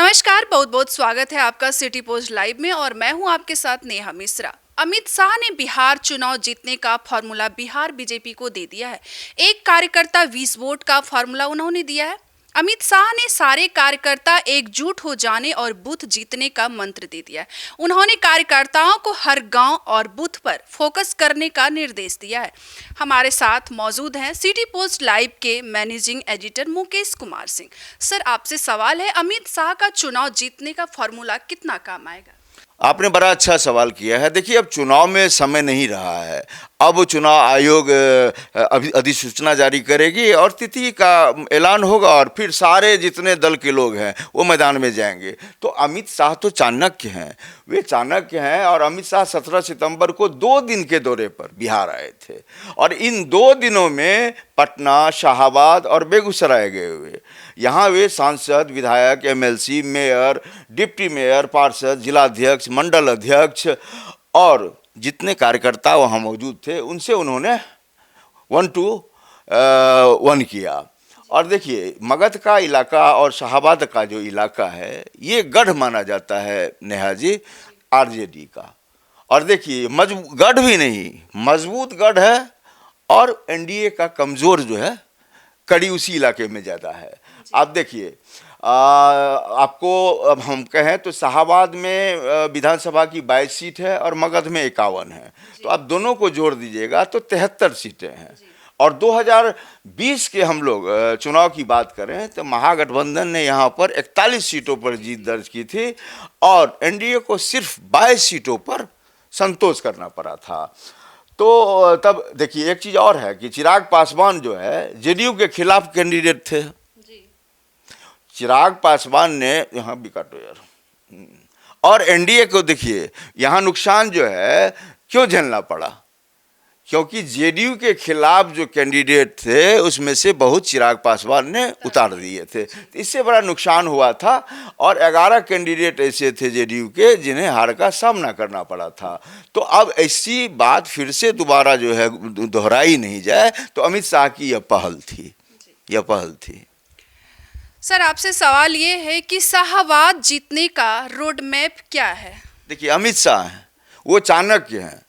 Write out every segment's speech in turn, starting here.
नमस्कार, बहुत बहुत स्वागत है आपका सिटी पोस्ट लाइव में और मैं हूं आपके साथ नेहा मिश्रा। अमित शाह ने बिहार चुनाव जीतने का फॉर्मूला बिहार बीजेपी को दे दिया है। एक कार्यकर्ता 20 वोट का फॉर्मूला उन्होंने दिया है। अमित शाह ने सारे कार्यकर्ता एकजुट हो जाने और बूथ जीतने का मंत्र दे दिया है। उन्होंने कार्यकर्ताओं को हर गांव और बूथ पर फोकस करने का निर्देश दिया है। हमारे साथ मौजूद हैं सिटी पोस्ट लाइव के managing editor Mukesh Kumar Singh. Sir, आपसे सवाल है, अमित शाह का चुनाव जीतने का फॉर्मूला कितना काम आएगा? आपने बड़ा अच्छा सवाल किया है। देखिए, अब चुनाव में समय नहीं रहा है। अब चुनाव आयोग अभी अधिसूचना जारी करेगी और तिथि का ऐलान होगा और फिर सारे जितने दल के लोग हैं वो मैदान में जाएंगे। तो अमित शाह तो चाणक्य हैं, वे चाणक्य हैं। और अमित शाह 17 सितंबर को 2 दिन के दौरे पर बिहार आए थे और इन 2 दिनों में पटना, शाहाबाद और बेगूसराय गए हुए। यहाँ वे सांसद, विधायक, एमएलसी, मेयर, डिप्टी मेयर, पार्षद, जिलाध्यक्ष, मंडल अध्यक्ष और जितने कार्यकर्ता वहाँ मौजूद थे उनसे उन्होंने 1 to 1 किया। और देखिए, मगध का इलाका और शाहाबाद का जो इलाका है ये गढ़ माना जाता है नेहा जी, आरजेडी का। और देखिए, गढ़ भी नहीं, मजबूत गढ़ है और एनडीए का कमज़ोर जो है कड़ी उसी इलाके में ज़्यादा है। आप देखिए, आपको अब हम कहें तो शाहाबाद में विधानसभा की 22 सीट है और मगध में 51 है। तो आप दोनों को जोड़ दीजिएगा तो 73 सीटें हैं। और 2020 के हम लोग चुनाव की बात करें तो महागठबंधन ने यहाँ पर 41 सीटों पर जीत दर्ज की थी और एनडीए को सिर्फ 22 सीटों पर संतोष करना पड़ा था। तो तब देखिए, एक चीज़ और है कि चिराग पासवान जो है जेडीयू के खिलाफ कैंडिडेट थे। चिराग पासवान ने यहाँ भी काटो यार। और एनडीए को देखिए, यहाँ नुकसान जो है क्यों झेलना पड़ा, क्योंकि जेडीयू के खिलाफ जो कैंडिडेट थे उसमें से बहुत चिराग पासवान ने उतार दिए थे। तो इससे बड़ा नुकसान हुआ था और 11 कैंडिडेट ऐसे थे जेडीयू के जिन्हें हार का सामना करना पड़ा था। तो अब ऐसी बात फिर से दोबारा जो है दोहराई नहीं जाए, तो अमित शाह की यह पहल थी। सर, आपसे सवाल ये है कि शाहाबाद जीतने का रोड मैप क्या है? देखिए, अमित शाह हैं, वो चाणक्य हैं,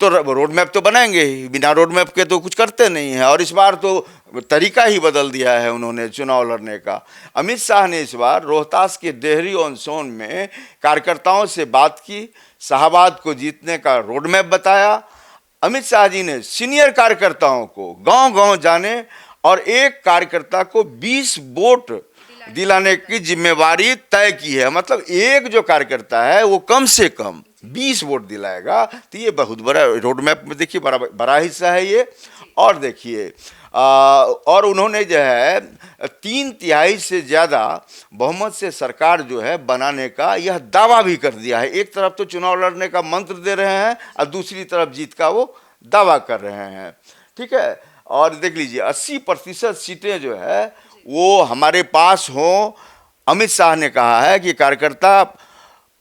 तो रोड मैप तो बनाएंगे ही। बिना रोड मैप के तो कुछ करते नहीं हैं। और इस बार तो तरीका ही बदल दिया है उन्होंने चुनाव लड़ने का। अमित शाह ने इस बार रोहतास के डेहरी ऑन सोन में कार्यकर्ताओं से बात की, शाहाबाद को जीतने का रोड मैप बताया। अमित शाह जी ने सीनियर कार्यकर्ताओं को गांव-गांव जाने और एक कार्यकर्ता को 20 वोट दिलाने की जिम्मेवारी तय की है। मतलब एक जो कार्यकर्ता है वो कम से कम 20 वोट दिलाएगा। तो ये बहुत बड़ा रोड मैप में देखिए बड़ा हिस्सा है ये। और देखिए, और उन्होंने जो है 3/3 से ज़्यादा बहुमत से सरकार जो है बनाने का यह दावा भी कर दिया है। एक तरफ तो चुनाव लड़ने का मंत्र दे रहे हैं और दूसरी तरफ जीत का वो दावा कर रहे हैं। ठीक है। और देख लीजिए, 80% सीटें जो है वो हमारे पास हों। अमित शाह ने कहा है कि कार्यकर्ता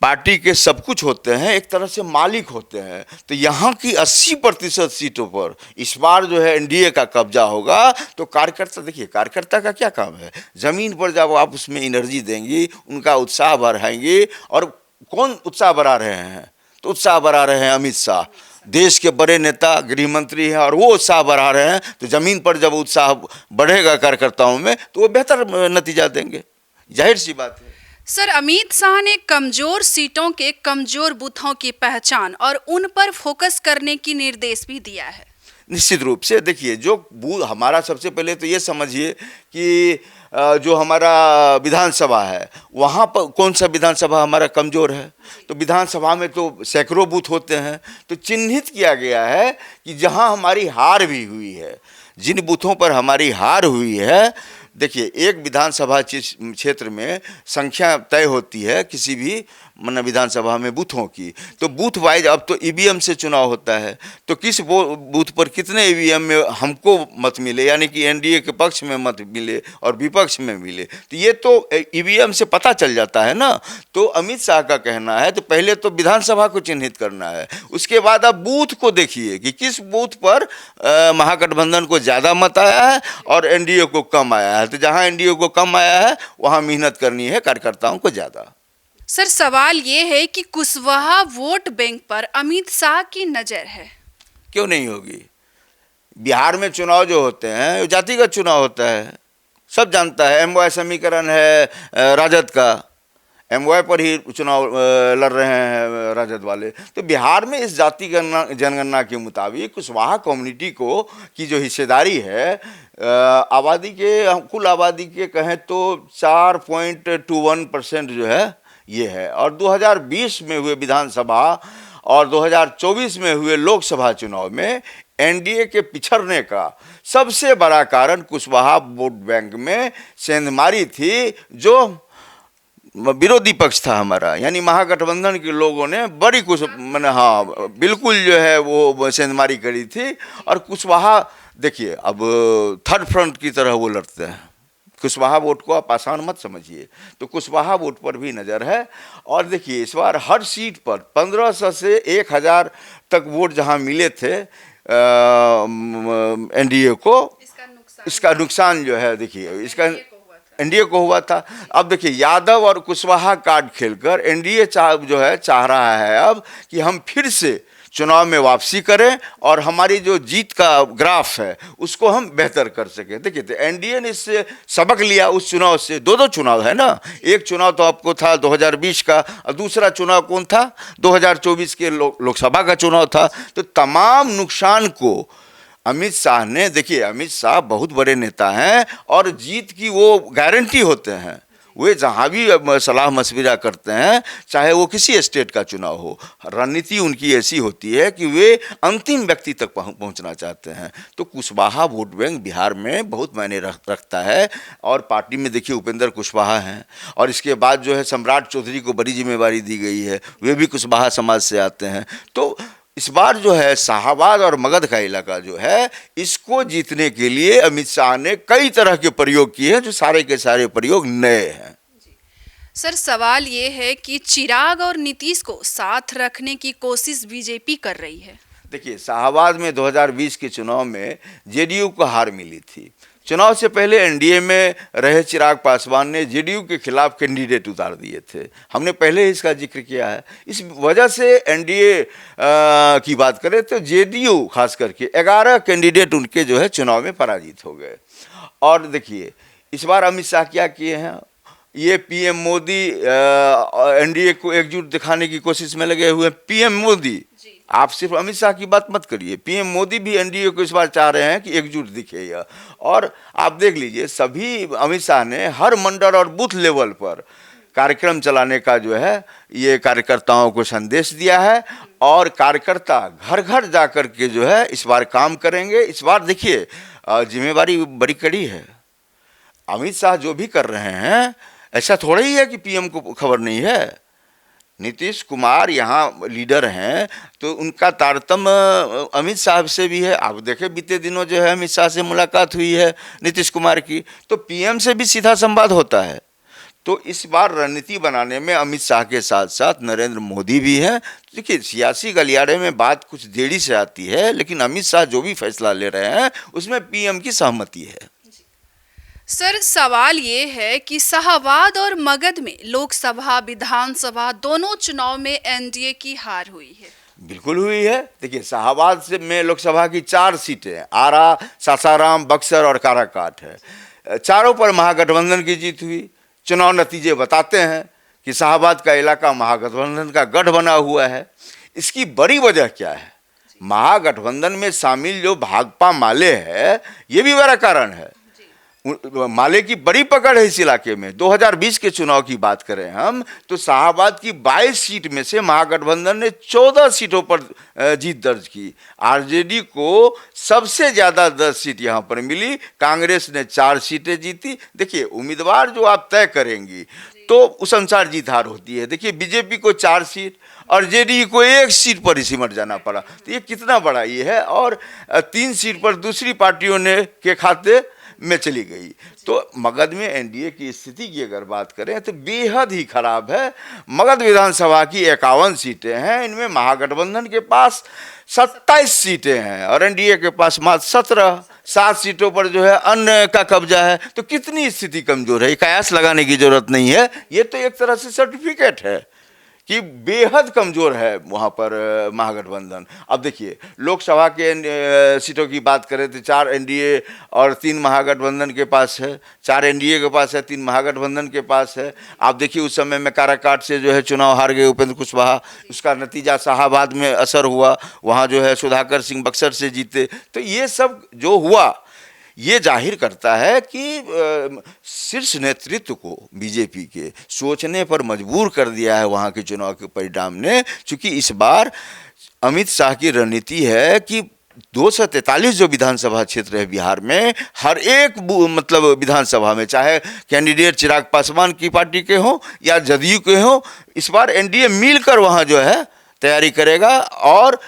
पार्टी के सब कुछ होते हैं, एक तरह से मालिक होते हैं। तो यहाँ की 80% सीटों पर इस बार जो है एनडीए का कब्जा होगा। तो कार्यकर्ता, देखिए कार्यकर्ता का क्या काम है, ज़मीन पर जब आप उसमें एनर्जी देंगी, उनका उत्साह बढ़ाएंगी। और कौन उत्साह बढ़ा रहे हैं? तो उत्साह बढ़ा रहे हैं अमित शाह, देश के बड़े नेता, गृह मंत्री हैं और वो उत्साह बढ़ा रहे हैं। तो ज़मीन पर जब उत्साह बढ़ेगा कार्यकर्ताओं में तो वो बेहतर नतीजा देंगे, जाहिर सी बात है। सर, अमित शाह ने कमजोर सीटों के कमजोर बूथों की पहचान और उन पर फोकस करने की निर्देश भी दिया है। निश्चित रूप से देखिए, जो बूथ हमारा, सबसे पहले तो ये समझिए कि जो हमारा विधानसभा है वहाँ पर कौन सा विधानसभा हमारा कमज़ोर है। तो विधानसभा में तो सैकड़ों बूथ होते हैं। तो चिन्हित किया गया है कि जहाँ हमारी हार भी हुई है, जिन बूथों पर हमारी हार हुई है। देखिए, एक विधानसभा क्षेत्र में संख्या तय होती है किसी भी मतलब विधानसभा में बूथों की, तो बूथ वाइज अब तो ईवीएम से चुनाव होता है, तो किस बूथ पर कितने ईवीएम में हमको मत मिले, यानी कि एनडीए के पक्ष में मत मिले और विपक्ष में मिले, तो ये तो ईवीएम से पता चल जाता है ना। तो अमित शाह का कहना है तो पहले तो विधानसभा को चिन्हित करना है, उसके बाद आप बूथ को देखिए कि किस बूथ पर महागठबंधन को ज़्यादा मत आया है और एनडीए को कम आया है। तो जहां एनडीए को कम आया है वहां मेहनत करनी है कार्यकर्ताओं को ज़्यादा। सर सवाल ये है कि कुशवाहा वोट बैंक पर अमित शाह की नज़र है। क्यों नहीं होगी? बिहार में चुनाव जो होते हैं वो जातिगत चुनाव होता है, सब जानता है। एमवाय समीकरण है राजद का, एमवाय पर ही चुनाव लड़ रहे हैं राजद वाले। तो बिहार में इस जाति जनगणना के मुताबिक कुशवाहा कम्युनिटी को की जो हिस्सेदारी है आबादी के, कुल आबादी के कहें तो 4.21% जो है ये है। और 2020 में हुए विधानसभा और 2024 में हुए लोकसभा चुनाव में एनडीए के पिछड़ने का सबसे बड़ा कारण कुशवाहा वोट बैंक में सेंधमारी थी, जो विरोधी पक्ष था हमारा, यानी महागठबंधन के लोगों ने बड़ी कुछ मैंने हाँ बिल्कुल जो है वो सेंधमारी करी थी। और कुशवाहा देखिए अब थर्ड फ्रंट की तरह वो लड़ते हैं। कुशवाहा वोट को आप आसान मत समझिए, तो कुशवाहा वोट पर भी नज़र है। और देखिए इस बार हर सीट पर 1500 से 1000 तक वोट जहां मिले थे एनडीए को, इसका नुकसान जो है देखिए इसका एनडीए को हुआ था। अब देखिए यादव और कुशवाहा कार्ड खेलकर एनडीए चाह रहा है अब कि हम फिर से चुनाव में वापसी करें और हमारी जो जीत का ग्राफ है उसको हम बेहतर कर सकें। देखिए तो एनडीए ने इससे सबक लिया उस चुनाव से। दो चुनाव है ना, एक चुनाव तो आपको था 2020 का और दूसरा चुनाव कौन था 2024 के लोकसभा का चुनाव था। तो तमाम नुकसान को अमित शाह ने, देखिए अमित शाह बहुत बड़े नेता हैं और जीत की वो गारंटी होते हैं। वे जहाँ भी सलाह मशविरा करते हैं, चाहे वो किसी स्टेट का चुनाव हो, रणनीति उनकी ऐसी होती है कि वे अंतिम व्यक्ति तक पहुँचना चाहते हैं। तो कुशवाहा वोट बैंक बिहार में बहुत मायने रखता है। और पार्टी में देखिए उपेंद्र कुशवाहा हैं और इसके बाद जो है सम्राट चौधरी को बड़ी जिम्मेवारी दी गई है, वे भी कुशवाहा समाज से आते हैं। तो इस बार जो है शाहबाद और मगध का इलाका जो है, इसको जीतने के लिए अमित शाह ने कई तरह के प्रयोग किए हैं, जो सारे के सारे प्रयोग नए हैं। सर सवाल ये है कि चिराग और नीतीश को साथ रखने की कोशिश बीजेपी कर रही है। देखिए शाहबाद में 2020 के चुनाव में जेडीयू को हार मिली थी। चुनाव से पहले एनडीए में रहे चिराग पासवान ने जेडीयू के खिलाफ कैंडिडेट उतार दिए थे, हमने पहले ही इसका जिक्र किया है। इस वजह से एनडीए की बात करें तो जेडीयू खास करके 11 कैंडिडेट उनके जो है चुनाव में पराजित हो गए। और देखिए इस बार अमित शाह क्या किए हैं, ये पीएम मोदी एनडीए को एकजुट दिखाने की कोशिश में लगे हुए। पीएम मोदी, आप सिर्फ अमित शाह की बात मत करिए, पीएम मोदी भी एनडीए को इस बार चाह रहे हैं कि एकजुट दिखे यह। और आप देख लीजिए सभी अमित शाह ने हर मंडल और बूथ लेवल पर कार्यक्रम चलाने का जो है ये कार्यकर्ताओं को संदेश दिया है। और कार्यकर्ता घर घर जा कर के जो है इस बार काम करेंगे। इस बार देखिए जिम्मेवारी बड़ी कड़ी है। अमित शाह जो भी कर रहे हैं ऐसा थोड़ा ही है कि पीएम को खबर नहीं है। नीतीश कुमार यहाँ लीडर हैं तो उनका तारतम्य अमित शाह से भी है। आप देखें बीते दिनों जो है अमित शाह से मुलाकात हुई है नीतीश कुमार की, तो पीएम से भी सीधा संवाद होता है। तो इस बार रणनीति बनाने में अमित शाह के साथ साथ नरेंद्र मोदी भी हैं। देखिए सियासी गलियारे में बात कुछ देरी से आती है, लेकिन अमित शाह जो भी फैसला ले रहे हैं उसमें पीएम की सहमति है। सर सवाल ये है कि शाहबाद और मगध में लोकसभा विधानसभा दोनों चुनाव में एनडीए की हार हुई है। बिल्कुल हुई है। देखिए शाहबाद से में लोकसभा की 4 सीटें हैं, आरा, सासाराम, बक्सर और काराकाट है। चारों पर महागठबंधन की जीत हुई। चुनाव नतीजे बताते हैं कि शाहबाद का इलाका महागठबंधन का गढ़ बना हुआ है। इसकी बड़ी वजह क्या है? महागठबंधन में शामिल जो भाकपा माले है, ये भी बड़ा कारण है। माले की बड़ी पकड़ है इस इलाके में। 2020 के चुनाव की बात करें हम तो शाहबाद की 22 सीट में से महागठबंधन ने 14 सीटों पर जीत दर्ज की। आरजेडी को सबसे ज़्यादा 10 सीट यहाँ पर मिली, कांग्रेस ने 4 सीटें जीती। देखिए उम्मीदवार जो आप तय करेंगी तो उस अनुसार जीत हार होती है। देखिए बीजेपी को 4 सीट और जेडीयू को 1 सीट पर ही सिमट जाना पड़ा, तो ये कितना बड़ा ये है। और 3 सीट पर दूसरी पार्टियों ने के खाते में चली गई। तो मगध में एनडीए की स्थिति की अगर बात करें तो बेहद ही खराब है। मगध विधानसभा की 51 सीटें हैं, इनमें महागठबंधन के पास 27 सीटें हैं और एनडीए के पास मात्र 17। 7 सीटों पर जो है अन्य का कब्जा है। तो कितनी स्थिति कमजोर है, कयास लगाने की जरूरत नहीं है, ये तो एक तरह से सर्टिफिकेट है कि बेहद कमजोर है वहाँ पर महागठबंधन। अब देखिए लोकसभा के सीटों की बात करें तो 4 एनडीए और 3 महागठबंधन के पास है, 4 एनडीए के पास है, 3 महागठबंधन के पास है। आप देखिए उस समय में काराकाट से जो है चुनाव हार गए उपेंद्र कुशवाहा, उसका नतीजा शाहाबाद में असर हुआ, वहाँ जो है सुधाकर सिंह बक्सर से जीते। तो ये सब जो हुआ ये जाहिर करता है कि शीर्ष नेतृत्व को बीजेपी के सोचने पर मजबूर कर दिया है वहाँ के चुनाव के परिणाम ने। चूँकि इस बार अमित शाह की रणनीति है कि 243 जो विधानसभा क्षेत्र है बिहार में, हर एक मतलब विधानसभा में चाहे कैंडिडेट चिराग पासवान की पार्टी के हों या जदयू के हों, इस बार एनडीए मिलकर वहाँ जो है तैयारी करेगा। और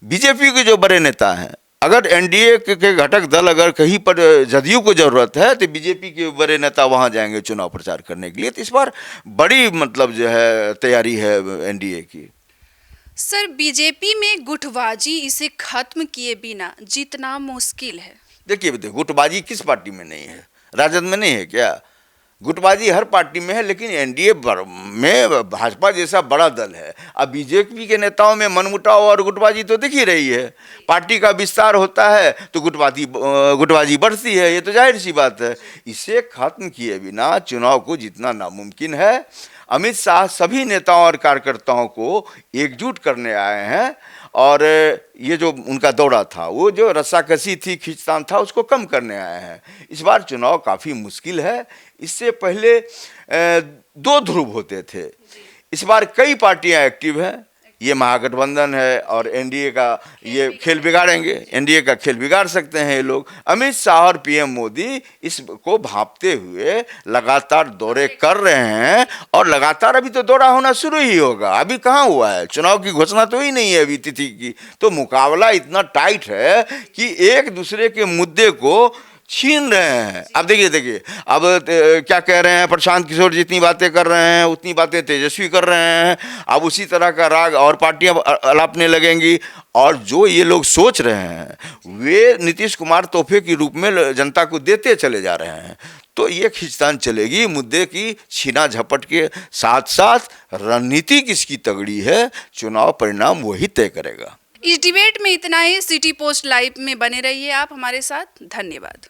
बीजेपी के जो बड़े नेता हैं, अगर एनडीए के घटक दल अगर कहीं पर जदयू को जरूरत है तो बीजेपी के बड़े नेता वहां जाएंगे चुनाव प्रचार करने के लिए। तो इस बार बड़ी मतलब जो है तैयारी है एनडीए की। सर बीजेपी में गुटबाजी इसे खत्म किए बिना जीतना मुश्किल है। देखिए गुटबाजी किस पार्टी में नहीं है, राजद में नहीं है क्या? गुटबाजी हर पार्टी में है, लेकिन एनडीए में भाजपा जैसा बड़ा दल है। अब बीजेपी के नेताओं में मनमुटाव और गुटबाजी तो दिख ही रही है। पार्टी का विस्तार होता है तो गुटबाजी बढ़ती है, ये तो जाहिर सी बात है। इसे खत्म किए बिना चुनाव को जीतना नामुमकिन है। अमित शाह सभी नेताओं और कार्यकर्ताओं को एकजुट करने आए हैं और ये जो उनका दौरा था, वो जो रस्साकसी थी, खींचतान था, उसको कम करने आए हैं। इस बार चुनाव काफ़ी मुश्किल है। इससे पहले 2 ध्रुव होते थे, इस बार कई पार्टियां एक्टिव हैं। ये महागठबंधन है और एनडीए का ये खेल बिगाड़ेंगे, एनडीए का खेल बिगाड़ सकते हैं ये लोग। अमित शाह और पीएम मोदी इसको भांपते हुए लगातार दौरे कर रहे हैं और लगातार अभी तो दौरा होना शुरू ही होगा। अभी कहाँ हुआ है, चुनाव की घोषणा तो ही नहीं है अभी तिथि की। तो मुकाबला इतना टाइट है कि एक दूसरे के मुद्दे को छीन रहे हैं। अब देखिए अब क्या कह रहे हैं, प्रशांत किशोर जितनी बातें कर रहे हैं उतनी बातें तेजस्वी कर रहे हैं। अब उसी तरह का राग और पार्टियां अलापने लगेंगी और जो ये लोग सोच रहे हैं वे नीतीश कुमार तोहफे के रूप में जनता को देते चले जा रहे हैं। तो ये खींचतान चलेगी मुद्दे की, छीना झपट के साथ साथ रणनीति किसकी तगड़ी है, चुनाव परिणाम वही तय करेगा। इस डिबेट में इतना ही। सिटी पोस्ट लाइव में बने रहिए आप हमारे साथ। धन्यवाद।